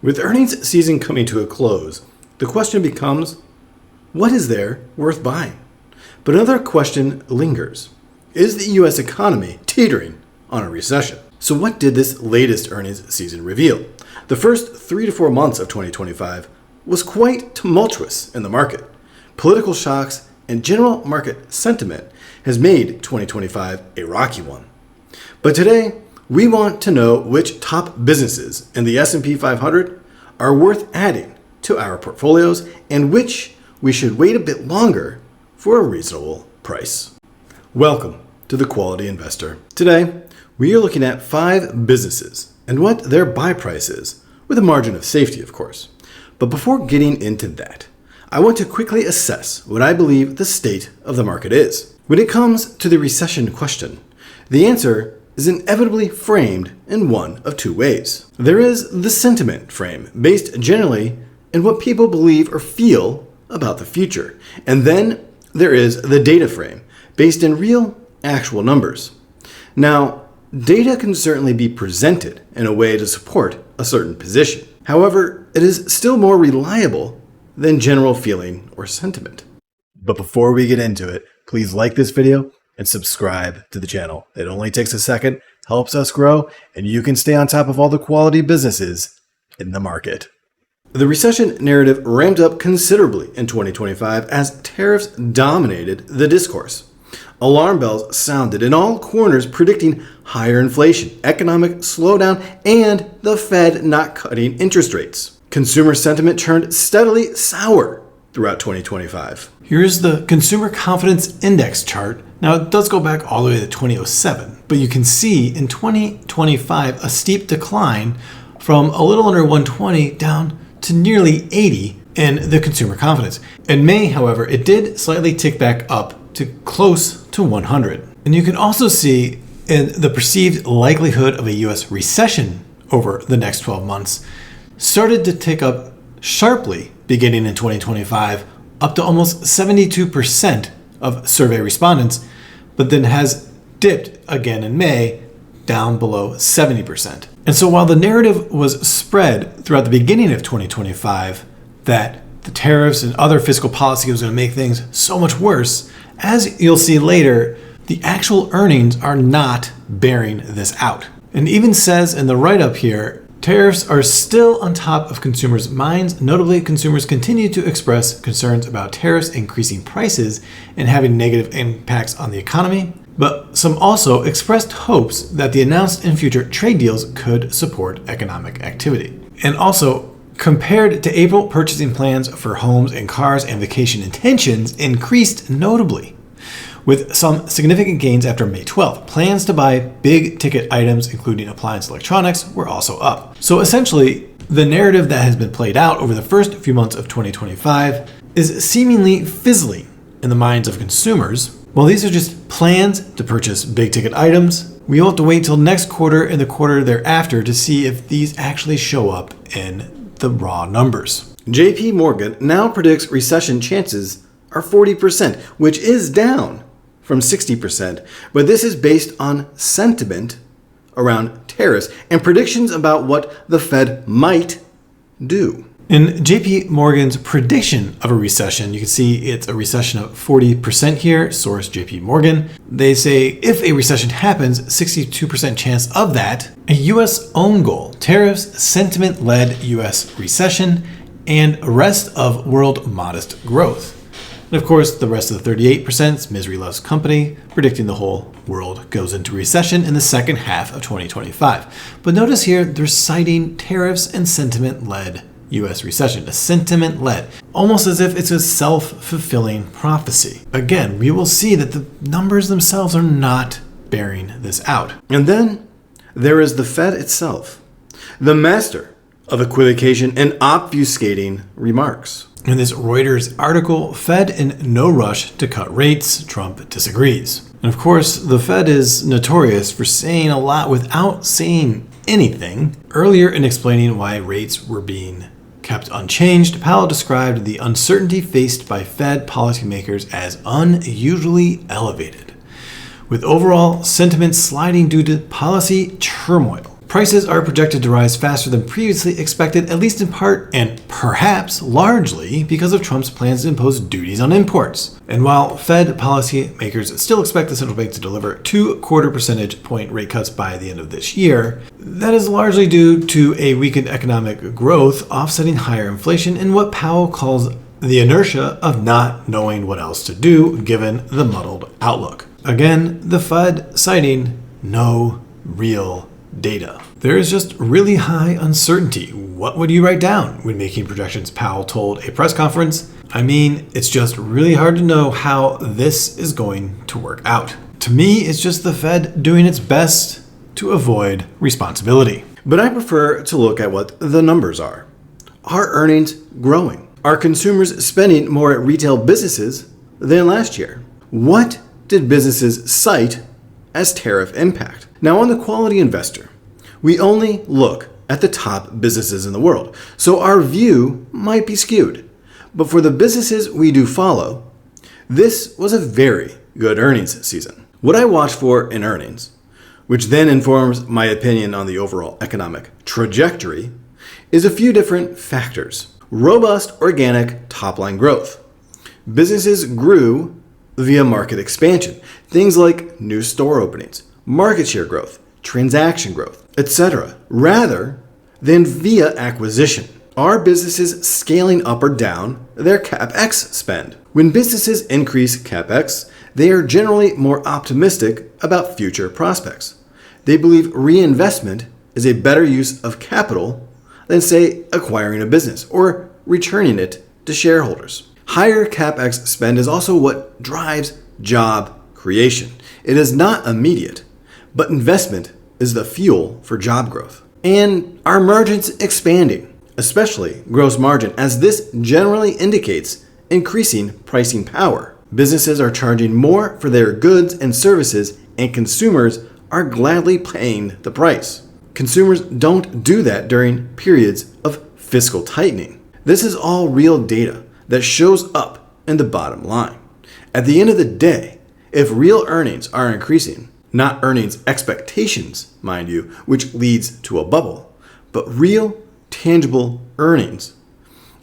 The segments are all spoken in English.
With earnings season coming to a close, the question becomes, what is there worth buying? But another question lingers. Is the U.S. economy teetering on a recession? So what did this latest earnings season reveal? The first 3 to 4 months of 2025 was quite tumultuous in the market. Political shocks and general market sentiment has made 2025 a rocky one. But today, we want to know which top businesses in the S&P 500 are worth adding to our portfolios and which we should wait a bit longer for a reasonable price. Welcome to The Quality Investor. Today, we are looking at 5 businesses and what their buy price is, with a margin of safety, of course. But before getting into that, I want to quickly assess what I believe the state of the market is. When it comes to the recession question, the answer is inevitably framed in one of 2 ways. There is the sentiment frame, based generally in what people believe or feel about the future. And then there is the data frame, based in real, actual numbers. Now, data can certainly be presented in a way to support a certain position. However, it is still more reliable than general feeling or sentiment. But before we get into it, please like this video and subscribe to the channel. It only takes a second, helps us grow, and you can stay on top of all the quality businesses in the market. The recession narrative ramped up considerably in 2025 as tariffs dominated the discourse. Alarm bells sounded in all corners, predicting higher inflation, economic slowdown, and the Fed not cutting interest rates. Consumer sentiment turned steadily sour throughout 2025. Here's the Consumer Confidence Index chart. Now, it does go back all the way to 2007, but you can see in 2025 a steep decline from a little under 120 down to nearly 80 in the consumer confidence. In May, however, it did slightly tick back up to close to 100. And you can also see in the perceived likelihood of a US recession over the next 12 months started to tick up sharply beginning in 2025, up to almost 72% of survey respondents, but then has dipped again in May, down below 70%. And so while the narrative was spread throughout the beginning of 2025 that the tariffs and other fiscal policy was going to make things so much worse, as you'll see later, the actual earnings are not bearing this out. And even says in the write-up here, tariffs are still on top of consumers' minds. Notably, consumers continue to express concerns about tariffs increasing prices and having negative impacts on the economy. But some also expressed hopes that the announced and future trade deals could support economic activity. And also, compared to April, purchasing plans for homes and cars and vacation intentions increased notably, with some significant gains after May 12th. Plans to buy big ticket items, including appliance electronics, were also up. So essentially, the narrative that has been played out over the first few months of 2025 is seemingly fizzling in the minds of consumers. While these are just plans to purchase big ticket items, we will have to wait till next quarter and the quarter thereafter to see if these actually show up in the raw numbers. JP Morgan now predicts recession chances are 40%, which is down from 60%, but this is based on sentiment around tariffs and predictions about what the Fed might do. In JP Morgan's prediction of a recession, you can see it's a recession of 40% here, source JP Morgan. They say if a recession happens, 62% chance of that, a US own goal, tariffs, sentiment-led US recession, and rest of world modest growth. And of course, the rest of the 38% is misery loves company, predicting the whole world goes into recession in the second half of 2025. But notice here, they're citing tariffs and sentiment-led US recession, a sentiment-led, almost as if it's a self-fulfilling prophecy. Again, we will see that the numbers themselves are not bearing this out. And then there is the Fed itself, the master of equivocation and obfuscating remarks. In this Reuters article, Fed in no rush to cut rates, Trump disagrees. And of course, the Fed is notorious for saying a lot without saying anything. Earlier in explaining why rates were being kept unchanged, Powell described the uncertainty faced by Fed policymakers as unusually elevated, with overall sentiment sliding due to policy turmoil. prices are projected to rise faster than previously expected, at least in part and perhaps largely because of Trump's plans to impose duties on imports. And while Fed policymakers still expect the central bank to deliver 2/4 percentage point rate cuts by the end of this year, that is largely due to a weakened economic growth offsetting higher inflation and what Powell calls the inertia of not knowing what else to do given the muddled outlook. Again, the Fed citing no real data. There is just really high uncertainty. What would you write down when making projections? Powell told a press conference. I mean, it's just really hard to know how this is going to work out. To me, it's just the Fed doing its best to avoid responsibility. But I prefer to look at what the numbers are. Are earnings growing? Are consumers spending more at retail businesses than last year? What did businesses cite as tariff impact? Now, on the quality investor, we only look at the top businesses in the world, so our view might be skewed. But for the businesses we do follow, this was a very good earnings season. What I watch for in earnings, which then informs my opinion on the overall economic trajectory, is a few different factors. Robust organic top-line growth. Businesses grew via market expansion, things like new store openings, market share growth, transaction growth, etc., rather than via acquisition. Are businesses scaling up or down their CapEx spend? When businesses increase CapEx, they are generally more optimistic about future prospects. They believe reinvestment is a better use of capital than, say, acquiring a business or returning it to shareholders. Higher CapEx spend is also what drives job creation. It is not immediate, but investment is the fuel for job growth. And are margins expanding, especially gross margin, as this generally indicates increasing pricing power. Businesses are charging more for their goods and services, and consumers are gladly paying the price. Consumers don't do that during periods of fiscal tightening. This is all real data that shows up in the bottom line. At the end of the day, if real earnings are increasing, not earnings expectations, mind you, which leads to a bubble, but real, tangible earnings,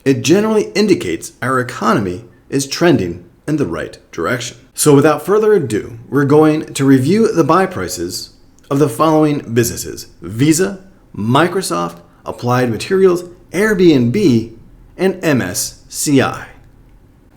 it generally indicates our economy is trending in the right direction. So without further ado, we're going to review the buy prices of the following businesses: Visa, Microsoft, Applied Materials, Airbnb, and MSCI.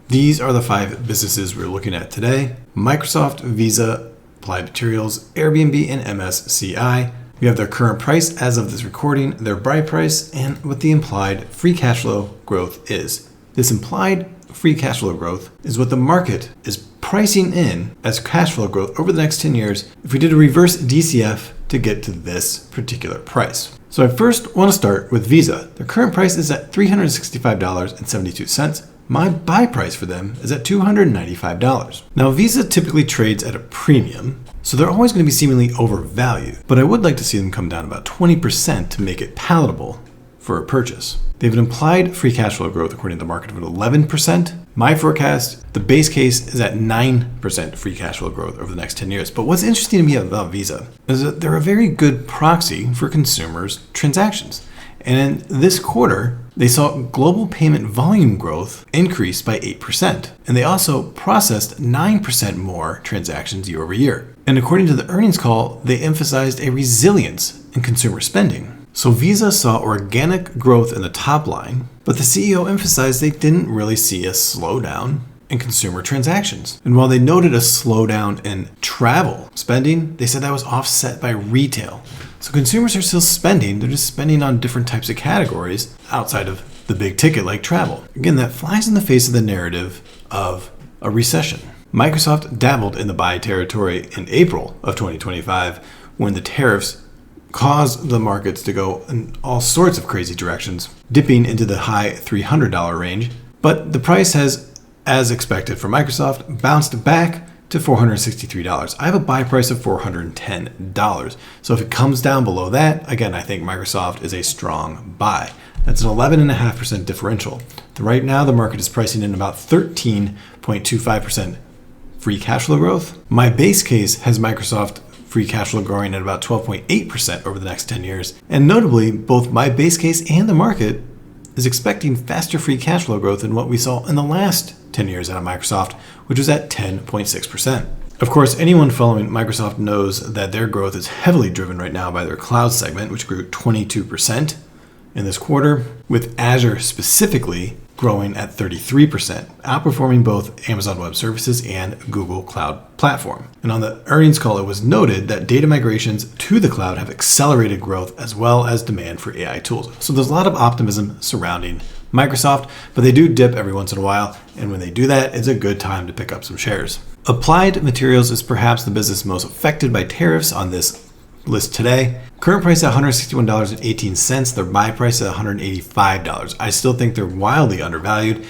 These are the 5 businesses we're looking at today: Microsoft, Visa, Applied Materials, Airbnb, and MSCI. We have their current price as of this recording, their buy price, and what the implied free cash flow growth is. This implied free cash flow growth is what the market is pricing in as cash flow growth over the next 10 years if we did a reverse DCF to get to this particular price. So I first want to start with Visa. Their current price is at $365.72. My buy price for them is at $295. Now, Visa typically trades at a premium, so they're always going to be seemingly overvalued, but I would like to see them come down about 20% to make it palatable for a purchase. They have an implied free cash flow growth according to the market of 11%. My forecast, the base case, is at 9% free cash flow growth over the next 10 years. But what's interesting to me about Visa is that they're a very good proxy for consumers' transactions. And in this quarter, they saw global payment volume growth increase by 8%. And they also processed 9% more transactions year over year. And according to the earnings call, they emphasized a resilience in consumer spending. So Visa saw organic growth in the top line, but the CEO emphasized they didn't really see a slowdown in consumer transactions. And while they noted a slowdown in travel spending, they said that was offset by retail. So consumers are still spending, they're just spending on different types of categories outside of the big ticket like travel. Again, that flies in the face of the narrative of a recession. Microsoft dabbled in the buy territory in April of 2025 when the tariffs caused the markets to go in all sorts of crazy directions, dipping into the high $300 range. But the price has, as expected for Microsoft, bounced back to $463. I have a buy price of $410. So if it comes down below that, again, I think Microsoft is a strong buy. That's an 11.5% differential. Right now, the market is pricing in about 13.25% free cash flow growth. My base case has Microsoft free cash flow growing at about 12.8% over the next 10 years. And notably, both my base case and the market is expecting faster free cash flow growth than what we saw in the last 10 years out of Microsoft, which was at 10.6%. Of course, anyone following Microsoft knows that their growth is heavily driven right now by their cloud segment, which grew 22% in this quarter, with Azure specifically growing at 33%, outperforming both Amazon Web Services and Google Cloud Platform. And on the earnings call, it was noted that data migrations to the cloud have accelerated growth as well as demand for AI tools. So there's a lot of optimism surrounding Microsoft, but they do dip every once in a while. And when they do that, it's a good time to pick up some shares. Applied Materials is perhaps the business most affected by tariffs on this list today. Current price at $161.18. Their buy price at $185. I still think they're wildly undervalued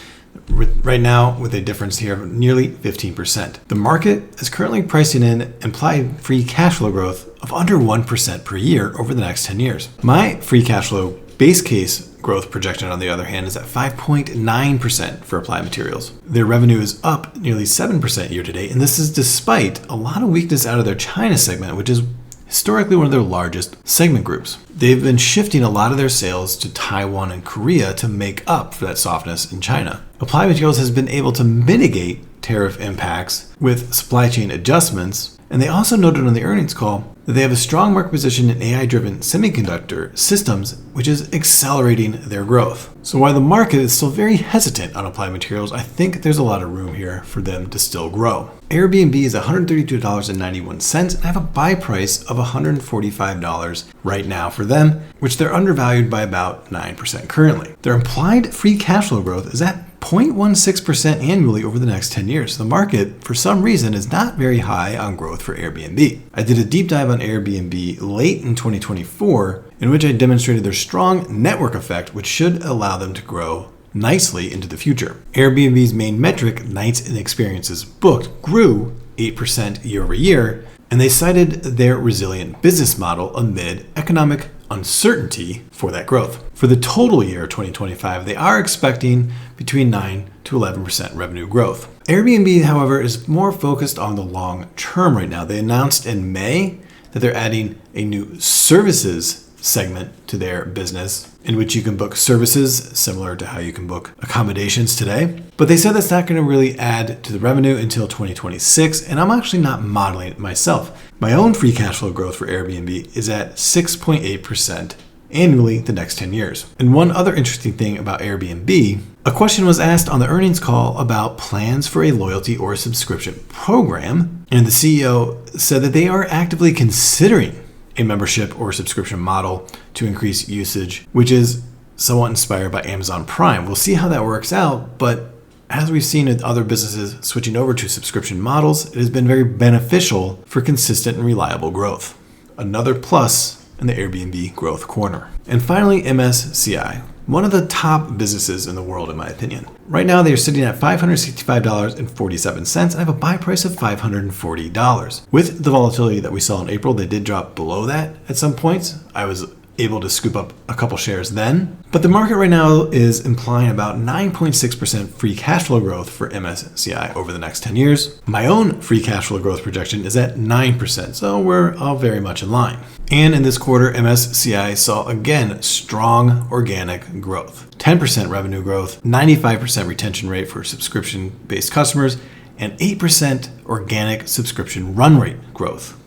right now, with a difference here of nearly 15%. The market is currently pricing in implied free cash flow growth of under 1% per year over the next 10 years. My free cash flow base case growth projection, on the other hand, is at 5.9% for Applied Materials. Their revenue is up nearly 7% year to date, and this is despite a lot of weakness out of their China segment, which is historically one of their largest segment groups. They've been shifting a lot of their sales to Taiwan and Korea to make up for that softness in China. Applied Materials has been able to mitigate tariff impacts with supply chain adjustments, and they also noted on the earnings call that they have a strong market position in AI-driven semiconductor systems, which is accelerating their growth. So while the market is still very hesitant on Applied Materials, I think there's a lot of room here for them to still grow. Airbnb is $132.91, and I have a buy price of $145 right now for them, which they're undervalued by about 9% currently. Their implied free cash flow growth is at 0.16% annually over the next 10 years. The market, for some reason, is not very high on growth for Airbnb. I did a deep dive on Airbnb late in 2024, in which I demonstrated their strong network effect, which should allow them to grow nicely into the future. Airbnb's main metric, nights and experiences booked, grew 8% year over year, and they cited their resilient business model amid economic uncertainty for that growth. For the total year 2025, they are expecting between 9 to 11% revenue growth. Airbnb, however, is more focused on the long term right now. They announced in May that they're adding a new services segment to their business, in which you can book services similar to how you can book accommodations today. But they said that's not going to really add to the revenue until 2026, and I'm actually not modeling it myself. My own free cash flow growth for Airbnb is at 6.8% annually the next 10 years. And one other interesting thing about Airbnb, a question was asked on the earnings call about plans for a loyalty or subscription program, and the CEO said that they are actively considering a membership or subscription model to increase usage, which is somewhat inspired by Amazon Prime. We'll see how that works out, but as we've seen in other businesses switching over to subscription models, it has been very beneficial for consistent and reliable growth. Another plus in the Airbnb growth corner. And finally, MSCI, one of the top businesses in the world, in my opinion. Right now, they are sitting at $565.47, and I have a buy price of $540. With the volatility that we saw in April, they did drop below that at some points. I was able to scoop up a couple shares then. But the market right now is implying about 9.6% free cash flow growth for MSCI over the next 10 years. My own free cash flow growth projection is at 9%, so we're all very much in line. And in this quarter, MSCI saw again strong organic growth. 10% revenue growth, 95% retention rate for subscription-based customers, and 8% organic subscription run rate growth.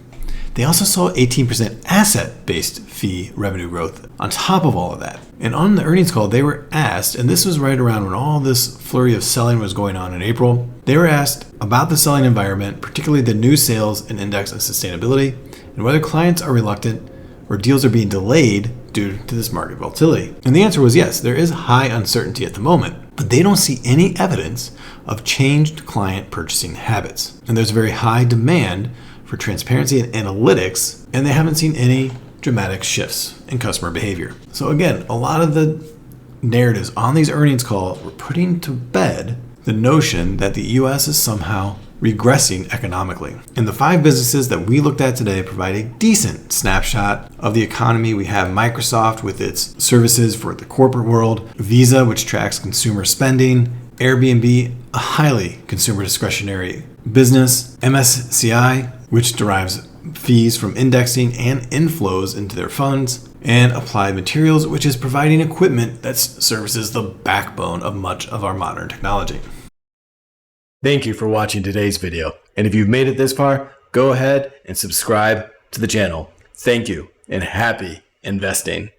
They also saw 18% asset-based fee revenue growth on top of all of that. And on the earnings call, they were asked, and this was right around when all this flurry of selling was going on in April, they were asked about the selling environment, particularly the new sales and index and sustainability, and whether clients are reluctant or deals are being delayed due to this market volatility. And the answer was yes, there is high uncertainty at the moment, but they don't see any evidence of changed client purchasing habits. And there's very high demand for transparency and analytics, and they haven't seen any dramatic shifts in customer behavior. So again, a lot of the narratives on these earnings calls were putting to bed the notion that the US is somehow regressing economically. And the 5 businesses that we looked at today provide a decent snapshot of the economy. We have Microsoft with its services for the corporate world, Visa, which tracks consumer spending, Airbnb, a highly consumer discretionary business, MSCI, which derives fees from indexing and inflows into their funds, and Applied Materials, which is providing equipment that services the backbone of much of our modern technology. Thank you for watching today's video. And if you've made it this far, go ahead and subscribe to the channel. Thank you and happy investing.